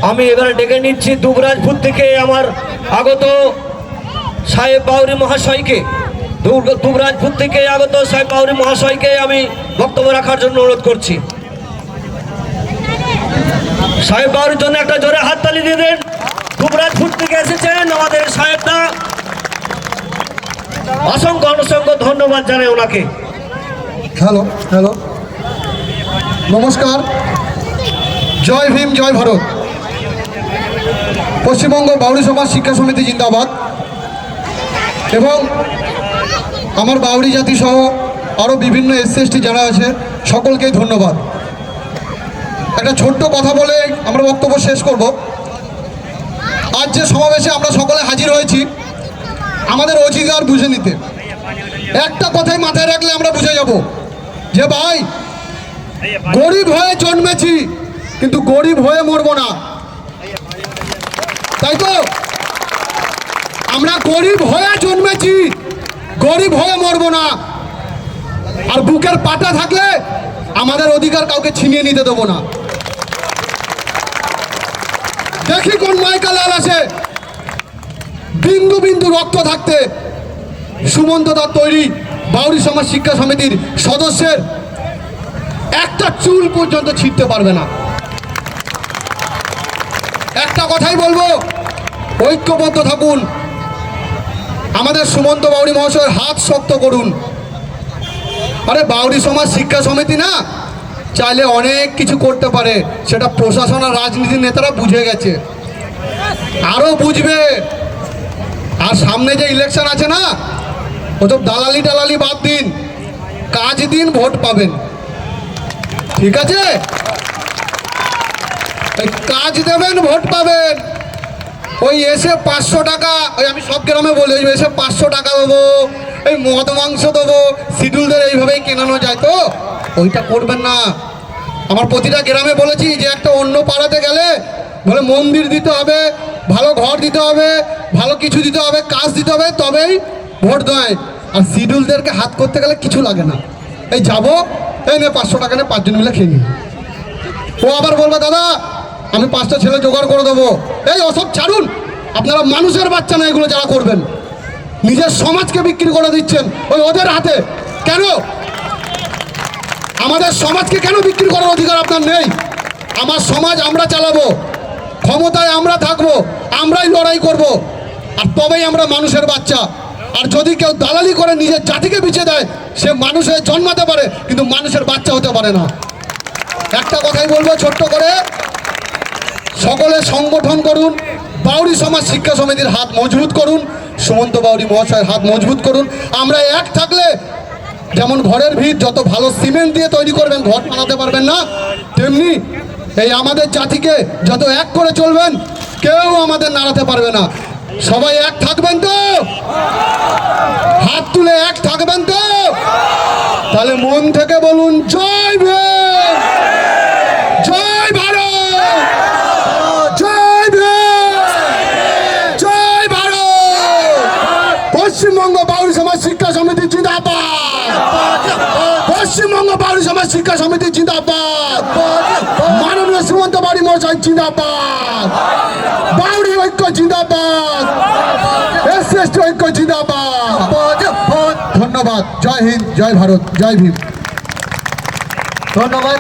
আমি এবারে ডেকে নিচ্ছি দুবরাজপুর থেকে আমার আগত সাহেব বাউরি মহাশয়কে, দুবরাজপুর থেকে আগত সাহেব বাউরি মহাশয়কে আমি বক্তব্য রাখার জন্য অনুরোধ করছি। সাহেব বাউরির জন্য একটা জোরে হাততালি দিয়ে দেন। দুবরাজপুর থেকে এসেছেন আমাদের সাহেবদা, অসংখ্য অসংখ্য ধন্যবাদ জানাই ওনাকে। হ্যালো হ্যালো, নমস্কার, জয় ভীম, জয় ভারত। পশ্চিমবঙ্গ বাউরি সমাজ শিক্ষা সমিতি জিন্দাবাদ। এবং আমার বাউরি জাতি সহ আরও বিভিন্ন এসসি যারা আছে সকলকেই ধন্যবাদ। একটা ছোট্ট কথা বলে আমরা বক্তব্য শেষ করব। আজ যে সমাবেশে আমরা সকলে হাজির হয়েছি আমাদের অধিকার বুঝে নিতে, একটা কথাই মাথায় রাখলে আমরা বুঝে যাব যে ভাই, গরিব হয়ে জন্মেছি কিন্তু গরিব হয়ে মরবো না, তাই তো? আমরা গরিব হয়ে জন্মেছি, গরিব হয়ে মরবো না। আর বুকের পাটা থাকলে আমাদের অধিকার কাউকে ছিনিয়ে নিতে দেবো না। দেখি কোন মাইকা লাল আছে বিন্দু বিন্দু রক্ত থাকতে সুমন্ত দার তৈরি বাউরি সমাজ শিক্ষা সমিতির সদস্যের একটা চুল পর্যন্ত ছিঁড়তে পারবে না। একটা কথাই বলবো, ঐক্যবদ্ধ থাকুন, আমাদের সুমন্ত বাউরি মহাশয়ের হাত শক্ত করুন। আরে বাউরি সমাজ শিক্ষা সমিতি না চাইলে অনেক কিছু করতে পারে, সেটা প্রশাসন আর রাজনীতির নেতারা বুঝে গেছে, আরও বুঝবে। আর সামনে যে ইলেকশন আছে না, ওসব দালালি টালালি বাদ দিন, কাজ দিন, ভোট পাবেন, ঠিক আছে? কাজ দেবেন, ভোট পাবেন। ওই এসে 500 টাকা, ওই আমি সব গ্রামে বলি, এসে 500 টাকা দেবো, এই মদ মাংস দেবো, শিডিউলদের এইভাবেই কেনানো যায়, তো ওইটা করবেন না। আমার প্রতিটা গ্রামে বলেছি যে একটা অন্য পাড়াতে গেলে বলে মন্দির দিতে হবে, ভালো ঘর দিতে হবে, ভালো কিছু দিতে হবে, কাজ দিতে হবে, তবেই ভোট দেয়। আর শিডিউলদেরকে হাত করতে গেলে কিছু লাগে না, এই যাবো, এই নে 500 টাকা নে, 5 জন মিলে খেয়ে নি। ও আবার বলবে দাদা আমি 5টা ছেলে জোগাড় করে দেবো। এই ওসব ছাড়ুন, আপনারা মানুষের বাচ্চা না এগুলো যারা করবেন, নিজের সমাজকে বিক্রি করে দিচ্ছেন ওই ওদের হাতে। কেন আমাদের সমাজকে কেন বিক্রি করার অধিকার আপনার নেই? আমার সমাজ আমরা চালাবো, ক্ষমতায় আমরা থাকবো, আমরাই লড়াই করব, আর তবেই আমরা মানুষের বাচ্চা। আর যদি কেউ দালালি করে নিজের জাতিকে বিছিয়ে দেয়, সে মানুষের জন্মাতে পারে কিন্তু মানুষের বাচ্চা হতে পারে না। একটা কথাই বলবো ছোট্ট করে, সকলে সংগঠন করুন, বাউরি সমাজ শিক্ষা সমিতির হাত মজবুত করুন, সুমন্ত বাউরি মহাশয়ের হাত মজবুত করুন। আমরা এক থাকলে, যেমন ঘরের ভিত যত ভালো সিমেন্ট দিয়ে তৈরি করবেন ঘর বানাতে পারবেন না, তেমনি এই আমাদের জাতিকে যত এক করে চলবেন কেউ আমাদের নাড়াতে পারবে না। সবাই এক থাকবেন তো? হাত তুলে এক থাকবেন তো? তাহলে মন থেকে বলুন জয় ভীম, জয় ভারত, জয় ভীম, জয় ভারত। পশ্চিমবঙ্গ বাউরি সমাজ শিক্ষা সমিতি জিন্দাবাদ, পশ্চিমবঙ্গ বাউরি সমাজ শিক্ষা সমিতি জিন্দাবাদ, মাননীয় সুমন্ত বাউরি মহাশয় জিন্দাবাদ, বাউরি ঐক্য জিন্দাবাদ, এসসি ঐক্য জিন্দাবাদ। ধন্যবাদ। জয় হিন্দ, জয় ভারত, জয় ভীম। ধন্যবাদ।